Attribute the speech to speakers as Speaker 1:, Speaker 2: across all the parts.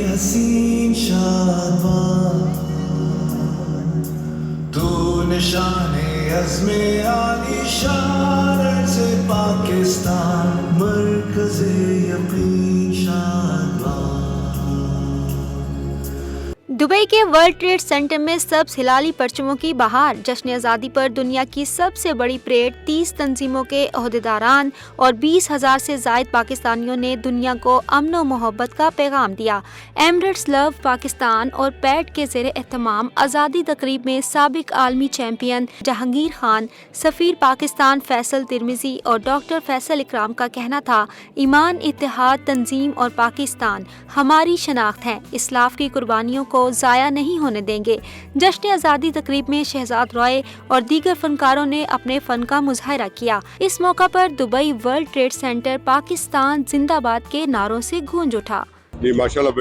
Speaker 1: حسین شادمان تو نشان عزم عالی شان سے پاکستان مرکز یقین شادمان.
Speaker 2: دبئی کے ورلڈ ٹریڈ سینٹر میں سبز ہلالی پرچموں کی بہار. جشن آزادی پر دنیا کی سب سے بڑی پریڈ. 30 تنظیموں کے عہدیداران اور 20,000 سے زائد پاکستانیوں نے دنیا کو امن و محبت کا پیغام دیا. ایمریٹس لو پاکستان اور پیڈ کے زیر اہتمام آزادی تقریب میں سابق عالمی چیمپئن جہانگیر خان، سفیر پاکستان فیصل ترمذی اور ڈاکٹر فیصل اکرام کا کہنا تھا، ایمان، اتحاد، تنظیم اور پاکستان ہماری شناخت ہے، اسلاف کی قربانیوں کو ضائع نہیں ہونے دیں گے. جشن آزادی تقریب میں شہزاد رائے اور دیگر فنکاروں نے اپنے فن کا مظاہرہ کیا. اس موقع پر Dubai world trade centre Pakistan زندہ باد کے نعروں سے گونج اٹھا.
Speaker 3: جی ماشاءاللہ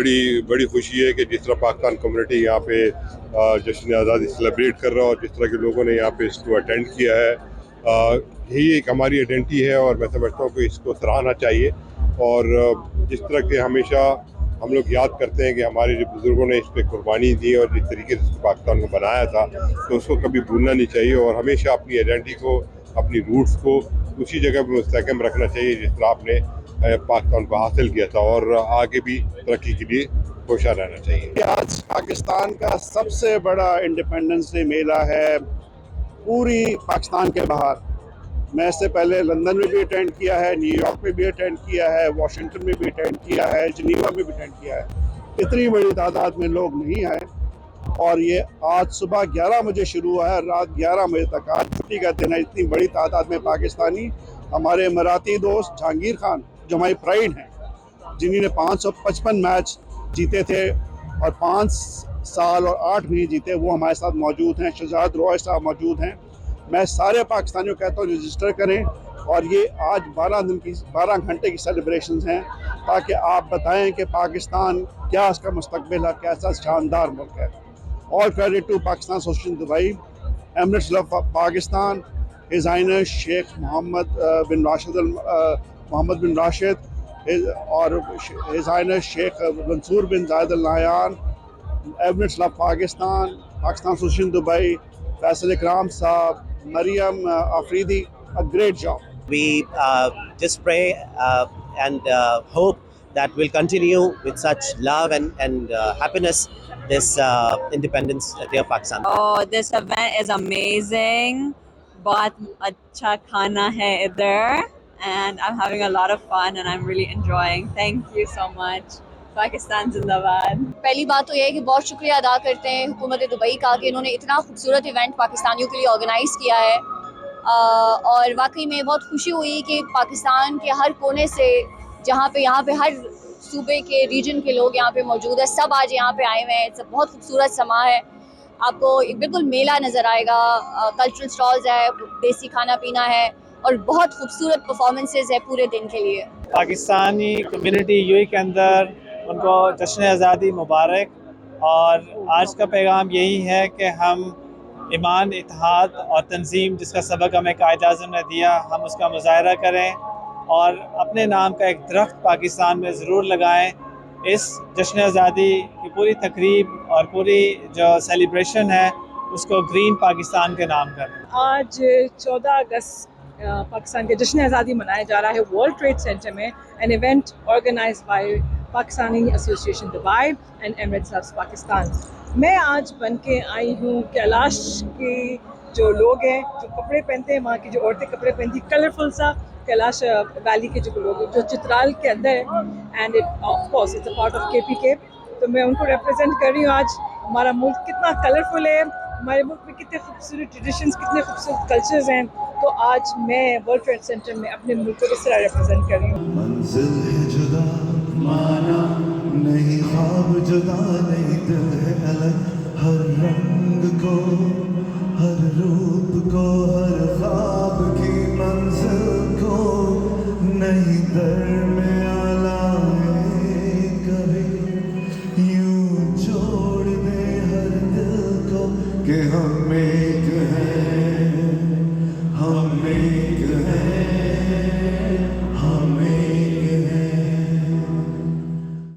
Speaker 3: بڑی خوشی ہے کہ جس طرح پاکستان کمیونٹی یہاں پہ جشن آزادی سیلیبریٹ کر رہا ہے اور جس طرح کے لوگوں نے یہاں پہ اس کو اٹینڈ کیا ہے، یہی ایک ہماری آئیڈینٹی ہے اور میں سمجھتا ہوں کہ اس کو سراہنا چاہیے. اور جس طرح کے ہمیشہ ہم لوگ یاد کرتے ہیں کہ ہمارے جو بزرگوں نے اس پہ قربانی دی اور جس طریقے سے پاکستان کو بنایا تھا، تو اس کو کبھی بھولنا نہیں چاہیے اور ہمیشہ اپنی آئیڈینٹی کو، اپنی روٹس کو اسی جگہ پہ مستحکم رکھنا چاہیے جس طرح آپ نے پاکستان کو حاصل کیا تھا، اور آگے بھی ترقی کے لیے کوشاں رہنا چاہیے.
Speaker 4: آج پاکستان کا سب سے بڑا انڈیپینڈنس ڈے میلہ ہے پوری پاکستان کے باہر. میں اس سے پہلے لندن میں بھی اٹینڈ کیا ہے، نیو یارک میں بھی اٹینڈ کیا ہے، واشنگٹن میں بھی اٹینڈ کیا ہے، جنیوا میں بھی اٹینڈ کیا ہے. اتنی بڑی تعداد میں لوگ نہیں آئے اور یہ آج صبح 11 بجے شروع ہوا ہے، رات 11 بجے تک. آج چھٹی کا دن ہے. اتنی بڑی تعداد میں پاکستانی، ہمارے اماراتی دوست جہانگیر خان جو ہماری پرائڈ ہیں، جنہوں نے 555 میچ جیتے تھے اور 5 سال اور 8 مہینے جیتے، وہ ہمارے ساتھ موجود ہیں. شہزاد رائے صاحب موجود ہیں. میں سارے پاکستانیوں کو کہتا ہوں رجسٹر کریں، اور یہ آج 12 گھنٹے کی سیلیبریشنز ہیں تاکہ آپ بتائیں کہ پاکستان کیا اس کا مستقبل ہے، کیسا شاندار ملک ہے. All credit to Pakistan association Dubai, Emirates love Pakistan, his Hines شیخ محمد بن راشد اور ہز ہائنس شیخ منصور بن زائد ال نہیان، ایمریٹس لو پاکستان، پاکستان ایسوسیشن دبئی، فیصل اکرام صاحب، مریم Afridi. A great job.
Speaker 5: We just pray and hope that we'll continue with such love and happiness this Independence Day of Pakistan.
Speaker 6: Oh, this event is amazing. بہت اچھا کھانا ہے ادھر and I'm having a lot of fun and I'm really enjoying. Thank you so much. Pakistan زندہ باد.
Speaker 7: پہلی بات تو یہ ہے کہ بہت شکریہ ادا کرتے ہیں حکومت دبئی کا کہ انہوں نے اتنا خوبصورت ایونٹ پاکستانیوں کے لیے آرگنائز کیا ہے، اور واقعی میں بہت خوشی ہوئی کہ پاکستان کے ہر کونے سے، یہاں پہ ہر صوبے کے ریجن کے لوگ یہاں پہ موجود ہیں، سب آج یہاں پہ آئے ہوئے ہیں. بہت خوبصورت سما ہے. آپ کو ایک بالکل میلہ نظر آئے گا، کلچرل اسٹالز ہے، دیسی کھانا پینا ہے اور بہت خوبصورت پرفارمنسز ہے پورے دن کے لیے.
Speaker 8: پاکستانی کمیونٹی یو اے کے اندر ان کو جشن آزادی مبارک، اور آج کا پیغام یہی ہے کہ ہم ایمان، اتحاد اور تنظیم جس کا سبق ہمیں قائد اعظم نے دیا، ہم اس کا مظاہرہ کریں اور اپنے نام کا ایک درخت پاکستان میں ضرور لگائیں. اس جشن آزادی کی پوری تقریب اور پوری جو سیلیبریشن ہے اس کو گرین پاکستان کے نام کریں.
Speaker 9: آج 14 اگست پاکستان کے جشن آزادی منایا جا رہا ہے ورلڈ ٹریڈ سینٹر میں. An event organized by Pakistani association Dubai and Emirates of Pakistan. میں آج بن کے آئی ہوں کیلاش کے جو لوگ ہیں، جو کپڑے پہنتے ہیں، وہاں کی جو عورتیں کپڑے پہنتی، کلرفل سا کیلاش ویلی کے جو لوگ جو چترال کے اندر ہے، and of course it's a part of KPK. تو میں ان کو ریپرزینٹ کر رہی ہوں. آج ہمارا ملک کتنا کلرفل ہے، ہمارے ملک میں کتنے خوبصورت ٹریڈیشنز، کتنے خوبصورت کلچرز ہیں. تو آج میں ورلڈ ٹریڈ سینٹر میں اپنے ملک کو اس طرح ریپرزینٹ کر رہی ہوں.
Speaker 1: منزل ہے جدا، مانا نہیں، خواب جدا نہیں، دل ہے الگ. ہر رنگ کو، ہر روپ کو، ہر خواب کی منزل کو نہیں درمیان کبھی. یوں جوڑ دے ہر دل کو کہ ہم